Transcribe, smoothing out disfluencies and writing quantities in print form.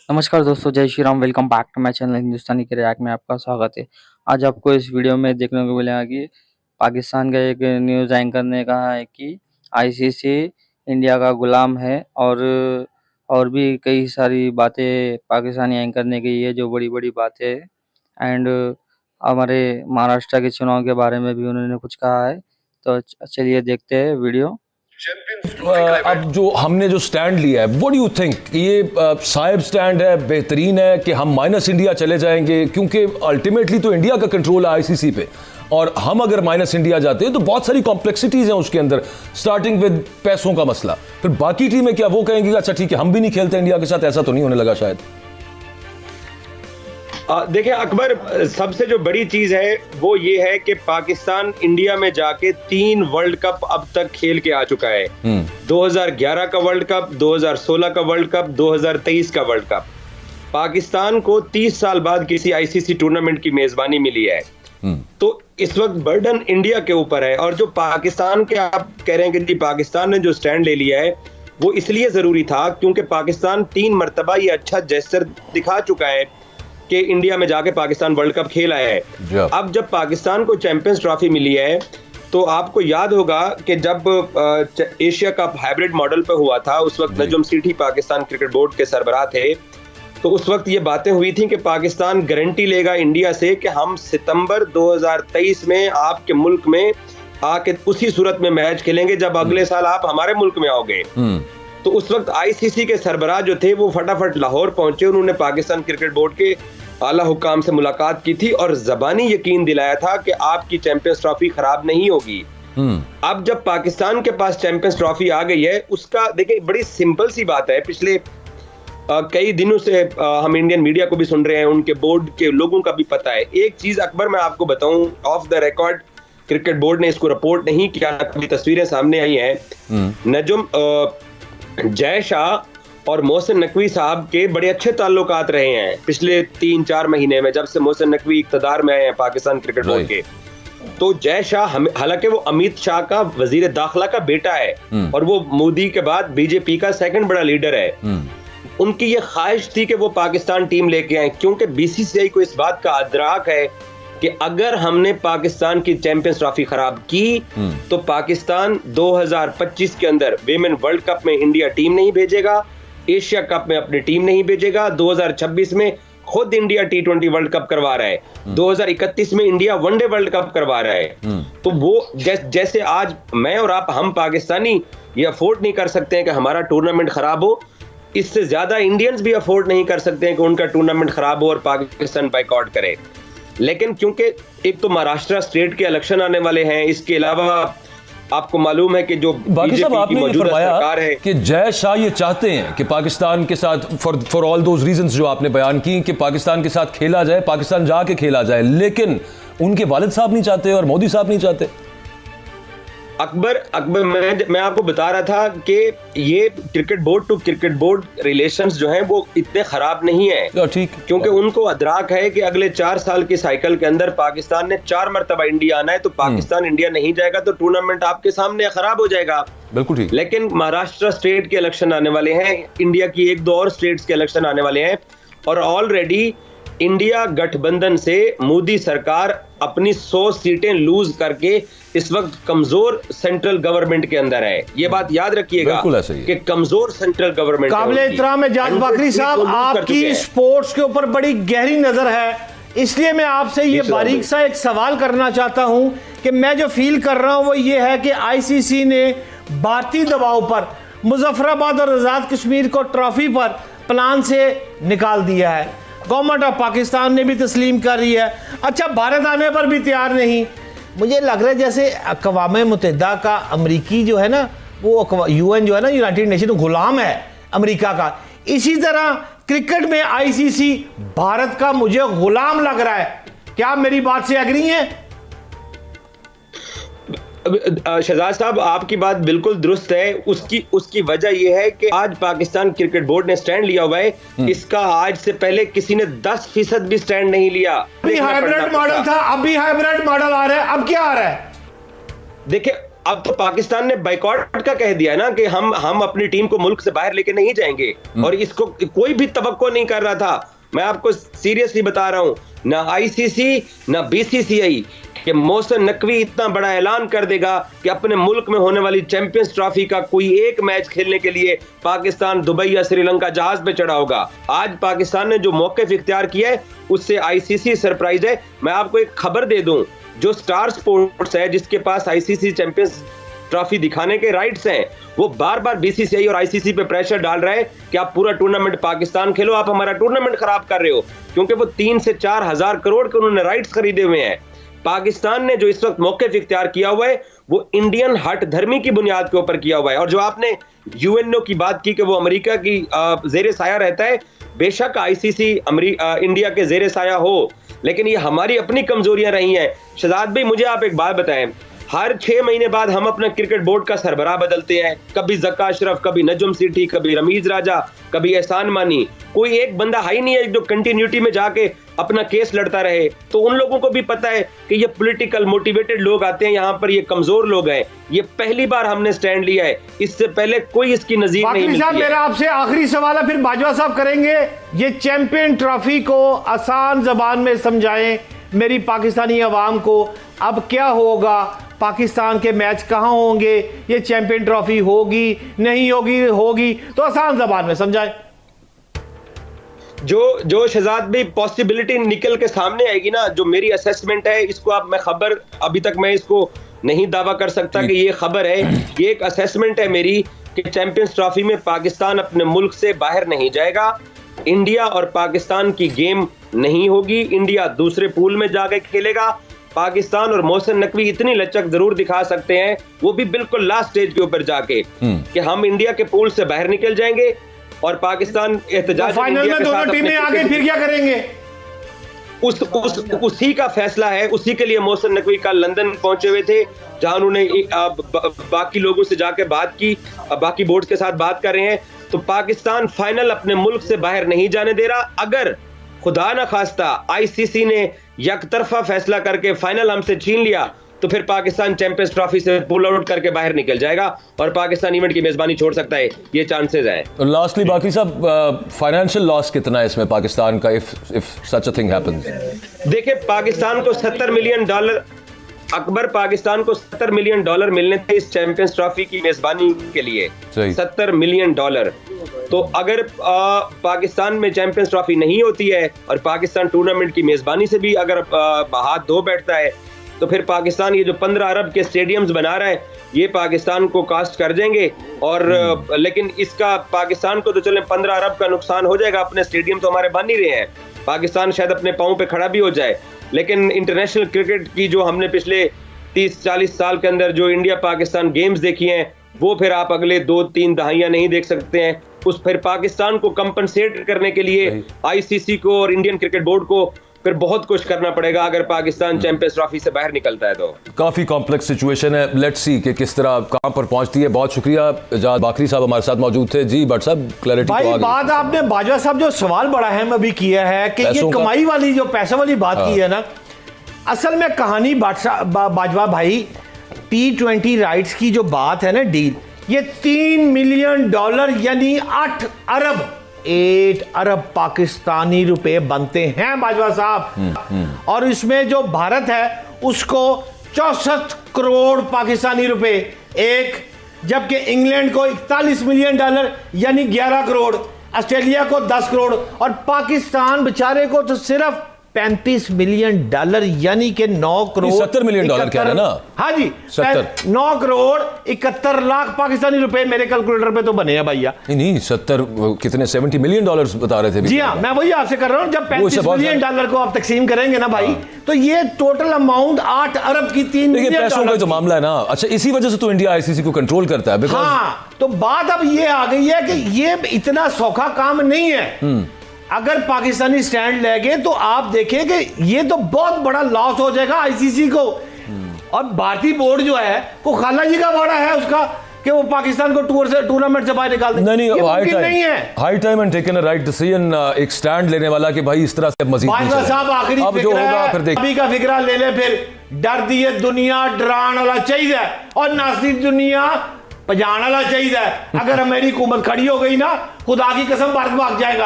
नमस्कार दोस्तों, जय Shri Ram. Welcome back to my channel Hindustani cricket में आपका स्वागत है। आज आपको इस वीडियो में देखने को मिलेगा कि पाकिस्तान का एक न्यूज़ एंकर ने कहा है कि आईसीसी इंडिया का गुलाम है और भी कई सारी बातें पाकिस्तानी एंकर ने की है जो बड़ी-बड़ी बातें हैं। एंड हमारे महाराष्ट्र के चुनाव के बारे में भी उन्होंने कुछ कहा है। तो चलिए देखते हैं वीडियो। अब जो हमने जो स्टैंड लिया है, व्हाट डू यू थिंक? ये साहिब स्टैंड है, बेहतरीन है कि हम माइनस इंडिया चले जाएंगे? क्योंकि अल्टीमेटली तो इंडिया का कंट्रोल है आईसीसी पे, और हम अगर माइनस इंडिया जाते हैं तो बहुत सारी कॉम्प्लेक्सिटीज हैं उसके अंदर, स्टार्टिंग विद पैसों का मसला। फिर बाकी टीमें क्या वो कहेंगी अच्छा ठीक है हम भी नहीं खेलते इंडिया के साथ? ऐसा तो नहीं होने लगा शायद। देखिए अकबर, सबसे जो बड़ी चीज है वो ये है कि पाकिस्तान इंडिया में जाके 3 वर्ल्ड कप अब तक खेल के आ चुका है। 2011 का वर्ल्ड कप, 2016 का वर्ल्ड कप, 2023 का वर्ल्ड कप। पाकिस्तान को 30 साल बाद किसी आईसीसी टूर्नामेंट की मेजबानी मिली है। तो इस वक्त बर्डन इंडिया के ऊपर है। और जो पाकिस्तान के आप कह रहे हैं कि जी पाकिस्तान ने जो स्टैंड ले लिया है वो इसलिए जरूरी था क्योंकि पाकिस्तान 3 मरतबा ये अच्छा जेस्चर दिखा चुका है कि इंडिया में जाके पाकिस्तान वर्ल्ड कप खेल आया है। अब जब पाकिस्तान को चैंपियंस ट्रॉफी मिली है तो आपको याद होगा कि जब एशिया कप हाइब्रिड मॉडल पे हुआ था उस वक्त नजम सेठी पाकिस्तान क्रिकेट बोर्ड के सरबराह थे। तो उस वक्त ये बातें हुई थी कि पाकिस्तान गारंटी लेगा इंडिया से कि हम सितंबर 2023 में आपके मुल्क में आके उसी सूरत में मैच खेलेंगे जब अगले साल आप हमारे मुल्क में आओगे। तो उस वक्त आईसीसी के सरबराह जो थे वो फटाफट लाहौर पहुंचे। उन्होंने पाकिस्तान क्रिकेट बोर्ड के आला हुक्काम से मुलाकात की थी और जबानी यकीन दिलाया था कि आपकी चैंपियंस ट्रॉफी खराब नहीं होगी। अब जब पाकिस्तान के पास चैंपियंस ट्रॉफी आ गई है, उसका देखिए बड़ी सिंपल सी बात है। पिछले कई दिनों से हम इंडियन मीडिया को भी सुन रहे हैं, उनके बोर्ड के लोगों का भी पता है। एक चीज अकबर मैं आपको बताऊं, of the record cricket board ने इसको रिपोर्ट नहीं किया, कभी तस्वीरें सामने आई हैं। नजम जय शाह और मोहसिन नकवी साहब के बड़े अच्छे ताल्लुकात रहे हैं पिछले 3-4 महीने में, जब से मोहसिन नकवी इक़्तिदार में आए हैं पाकिस्तान क्रिकेट बोर्ड के। तो जय शाह हालांकि वो अमित शाह का वजीर दाखिला का बेटा है और वो मोदी के बाद बीजेपी का सेकंड बड़ा लीडर है। उनकी ये ख्वाहिश थी कि वो पाकिस्तान टीम लेके आए, क्योंकि बीसीसीआई को इस बात का अदराक है कि अगर हमने पाकिस्तान की चैंपियंस ट्रॉफी खराब की तो पाकिस्तान 2025 के अंदर विमेन वर्ल्ड कप में इंडिया टीम नहीं भेजेगा, एशिया कप में अपनी टीम नहीं भेजेगा, 2026 में खुद इंडिया T20 वर्ल्ड कप करवा रहा है, 2031 में इंडिया वनडे वर्ल्ड कप करवा रहा है। तो वो जैसे आज मैं और आप, हम पाकिस्तानी ये अफोर्ड नहीं कर सकते हैं कि हमारा टूर्नामेंट खराब हो, इससे ज्यादा इंडियंस भी अफोर्ड नहीं कर सकते हैं कि उनका टूर्नामेंट खराब हो और पाकिस्तान बाइकआउट करे। लेकिन क्योंकि एक तो महाराष्ट्र स्टेट के इलेक्शन आने वाले हैं, इसके अलावा आपको मालूम है कि जो बीजेपी की मौजूदा सरकार है कि जय शाह ये चाहते हैं कि पाकिस्तान के साथ फॉर ऑल दोज रीजंस जो आपने बयान की कि पाकिस्तान के साथ खेला जाए, पाकिस्तान जाके खेला जाए, लेकिन उनके वालिद साहब नहीं चाहते और मोदी साहब नहीं चाहते। अकबर मैं आपको बता रहा था कि ये cricket board to cricket board relations जो हैं वो इतने खराब नहीं है, ठीक, क्योंकि उनको अदराक है कि अगले 4 साल के साइकिल के अंदर पाकिस्तान ने 4 मरतबा इंडिया आना है। तो पाकिस्तान इंडिया नहीं जाएगा तो टूर्नामेंट आपके सामने खराब हो जाएगा। बिल्कुल ठीक। लेकिन महाराष्ट्र स्टेट के इलेक्शन आने वाले हैं, इंडिया की 1-2 और स्टेट्स के इलेक्शन आने वाले हैं, और ऑलरेडी इंडिया गठबंधन से मोदी सरकार अपनी 100 सीटें लूज करके इस वक्त कमजोर सेंट्रल गवर्नमेंट के अंदर है। ये बात याद रखिएगा कि कमजोर सेंट्रल गवर्नमेंट। काबिल एहतराम है जाज बाकरी साहब, आपकी स्पोर्ट्स के ऊपर बड़ी गहरी नजर है, इसलिए मैं आपसे ये बारीक सा एक सवाल करना चाहता हूं कि मैं जो फील कर रहा हूं वो ये है कि आईसीसी ने भारतीय दबाव पर मुजफ्फराबाद और आजाद कश्मीर को ट्रॉफी पर प्लान से निकाल दिया है। गवर्नमेंट ऑफ पाकिस्तान ने भी तस्लीम कर रही है। अच्छा, भारत आने पर भी तैयार नहीं। मुझे लग रहा है जैसे अक़वाम मुत्तहिदा का अमरीकी जो है ना, वो यूएन जो है ना, यूनाइटेड नेशन, गुलाम है अमरीका का। इसी तरह क्रिकेट में आईसीसी भारत का मुझे गुलाम लग रहा है। क्या आप मेरी बात से एग्री हैं? शहजाद साहब, आपकी बात बिल्कुल दुरुस्त है। उसकी वजह यह है कि आज पाकिस्तान क्रिकेट बोर्ड ने स्टैंड लिया हुआ है, इसका आज से पहले किसी ने 10% भी स्टैंड नहीं लिया। अभी हाइब्रिड मॉडल था, अभी हाइब्रिड मॉडल आ रहा है, अब क्या आ रहा है? देखिए अब तो पाकिस्तान ने बाइकॉट का कह दिया ना कि हम अपनी टीम को मुल्क से बाहर लेके नहीं जाएंगे, और इसको कोई भी तवक्को नहीं कर रहा था। मैं आपको सीरियसली बता रहा हूं, ना आईसीसी ना बीसीसीआई कि मोहसिन नकवी इतना बड़ा ऐलान कर देगा कि अपने मुल्क में होने वाली चैंपियंस ट्रॉफी का कोई एक मैच खेलने के लिए पाकिस्तान दुबई या श्रीलंका जहाज पे चढ़ा होगा। आज पाकिस्तान ने जो मौक़िफ़ इख्तियार किया है उससे आईसीसी सरप्राइज है। मैं आपको एक खबर दे दूं, जो स्टार स्पोर्ट्स है जिसके पास आईसीसी चैंपियंस ट्रॉफी दिखाने के राइट्स हैं, वो बार बार बीसीसीआई और आईसीसी पे प्रेशर डाल रहा है कि आप पूरा टूर्नामेंट पाकिस्तान खेलो, आप हमारा टूर्नामेंट खराब कर रहे हो, क्योंकि वो 3 से 4 हजार करोड़ के उन्होंने राइट्स खरीदे हुए हैं। पाकिस्तान ने जो इस वक्त मौक़िफ़ इख्तियार किया हुआ है वो इंडियन हट धर्मी की बुनियाद के ऊपर किया हुआ है। और जो आपने यूएनओ की बात की कि वो अमेरिका की जेर साया रहता है, बेशक आईसीसी इंडिया के जेर साया हो, लेकिन ये हमारी अपनी कमजोरियां रही हैं। शहजाद भाई, मुझे आप एक बात बताएं, हर 6 महीने बाद हम अपना क्रिकेट बोर्ड का सरबराह बदलते हैं, कभी ज़क्का अशरफ, कभी नजम सेठी, कभी रमीज राजा, कभी एहसान मानी, कोई एक बंदा है ही नहीं है जो कंटिन्यूटी में जाके अपना केस लड़ता रहे। तो उन लोगों को भी पता है कि ये पॉलिटिकल मोटिवेटेड लोग आते हैं यहाँ पर, ये कमजोर लोग हैं। ये पहली बार हमने स्टैंड लिया है, इससे पहले कोई इसकी नजीर नहीं मिली है। मेरा आपसे आखिरी सवाल है, फिर बाजवा साहब करेंगे। ये चैंपियन ट्रॉफी को आसान जबान में समझाएं मेरी पाकिस्तानी अवाम को, अब क्या होगा, पाकिस्तान के मैच कहां होंगे, ये चैंपियन ट्रॉफी होगी नहीं होगी तो आसान जबान में समझाएं। जो शहजाद भाई पॉसिबिलिटी निकल के सामने आएगी ना, जो मेरी असेसमेंट है, इसको आप, मैं खबर अभी तक मैं इसको नहीं दावा कर सकता कि ये खबर है, ये एक असेसमेंट है मेरी कि चैंपियंस ट्रॉफी में पाकिस्तान अपने मुल्क से बाहर नहीं जाएगा, इंडिया और पाकिस्तान की गेम नहीं होगी, इंडिया दूसरे पूल में जाके खेलेगा। पाकिस्तान और मोहसिन नकवी इतनी लचक जरूर दिखा सकते हैं, वो भी बिल्कुल लास्ट स्टेज के ऊपर जाके, कि हम इंडिया के पूल से बाहर निकल जाएंगे और पाकिस्तान एहतजाज फाइनल में दोनों टीमें आगे फिर क्या करेंगे, उसी का फैसला है। उसी के लिए मोहसिन नकवी कल लंदन पहुंचे हुए थे, जहां उन्होंने बाकी लोगों से जाके बात की, बाकी बोर्ड के साथ बात कर रहे हैं। तो पाकिस्तान फाइनल अपने मुल्क से बाहर नहीं जाने दे रहा। अगर खुदा न खास्ता आईसीसी ने यकतरफा फैसला करके फाइनल हमसे छीन लिया तो फिर पाकिस्तान चैंपियंस ट्रॉफी से पुल आउट करके बाहर निकल जाएगा और पाकिस्तान इवेंट की मेजबानी छोड़ सकता है, ये चांसेस हैं। तो लास्टली बाकी साहब, फाइनेंशियल लॉस कितना है इसमें पाकिस्तान का if such a thing happens? देखिए, पाकिस्तान को $70 मिलियन अकबर, पाकिस्तान को $70 मिलियन मिलने थे इस चैंपियंस ट्रॉफी की मेजबानी के लिए, $70 मिलियन। तो अगर पाकिस्तान में चैंपियंस ट्रॉफी नहीं होती है और पाकिस्तान टूर्नामेंट की मेजबानी से भी अगर हाथ धो बैठता है, तो फिर पाकिस्तान ये जो 15 अरब के स्टेडियम्स बना रहा है, ये पाकिस्तान को कास्ट कर देंगे। और लेकिन इसका पाकिस्तान को तो चले 15 अरब का नुकसान हो जाएगा, अपने स्टेडियम तो हमारे बन ही रहे हैं, पाकिस्तान शायद अपने पाँव पे खड़ा भी हो जाए। लेकिन इंटरनेशनल क्रिकेट की जो हमने पिछले 30-40 साल के अंदर जो इंडिया पाकिस्तान गेम्स देखी हैं, वो फिर आप अगले 2-3 दहाइयां नहीं देख सकते हैं। उस फिर पाकिस्तान को कंपनसेट करने के लिए आईसीसी को और इंडियन क्रिकेट बोर्ड को फिर बहुत कुछ करना पड़ेगा अगर पाकिस्तान चैंपियंस ट्रॉफी से बाहर निकलता है। तो काफी कॉम्प्लेक्स सिचुएशन है, लेट्स सी कि किस तरह कहां पर पहुंचती है। बहुत शुक्रिया, इजाज बाकरी साहब हमारे साथ मौजूद थे। जी भट्ट साहब, क्लैरिटी भाई बात आपने बाजवा साहब जो सवाल बड़ा अहम अभी किया है कि ये कमाई वाली जो पैसे वाली बात की है ना, असल में कहानी बाजवा भाई T20 राइट्स की जो बात है ना, डील, ये $3 मिलियन यानी 8 अरब पाकिस्तानी रुपए बनते हैं बाजवा साहब। और इसमें जो भारत है उसको 64 करोड़ पाकिस्तानी रुपए एक, जबकि इंग्लैंड को $41 मिलियन यानी 11 करोड़, ऑस्ट्रेलिया को 10 करोड़ और पाकिस्तान बेचारे को तो सिर्फ $35 मिलियन यानी कि 9 करोड़ $70 मिलियन कह रहे हैं ना? हाँ जी, 9 करोड़ 71 लाख पाकिस्तानी रुपए मेरे कैलकुलेटर पे तो बने हैं भैया। नहीं 70 कितने, $70 मिलियन बता रहे थे। जी हाँ, मैं वही आपसे कर रहा हूँ। जब $35 मिलियन को आप तकसीम करेंगे ना भाई, तो ये टोटल अमाउंट 8 अरब की 3 मिलियन पैसों का जो मामला है ना, अच्छा इसी वजह से तो इंडिया आईसीसी को कंट्रोल करता है। हाँ, तो बात अब ये आ गई है कि ये इतना सौखा काम नहीं है। अगर पाकिस्तानी स्टैंड लेंगे तो आप देखें कि ये तो बहुत बड़ा लॉस हो जाएगा आईसीसी को। और भारतीय बोर्ड जो है वो खाला जी का वाड़ा है उसका कि वो पाकिस्तान को टूर्नामेंट से बाहर निकाल दे। नहीं, ये मुमकिन नहीं है। High time and taken a right decision, एक स्टैंड लेने वाला कि भाई इस तरह से मजीद नहीं चलेगा। साहब आखिरी अब जो होगा फिर देखिए। अभी का फिक्रा ले ले, फिर डर दी दुनिया डरान वाला चाहिए और नासी दुनिया पजान वाला चाहिए। अगर मेरी हुकूमत खड़ी हो गई ना, खुदा की कसम भारत भाग जाएगा।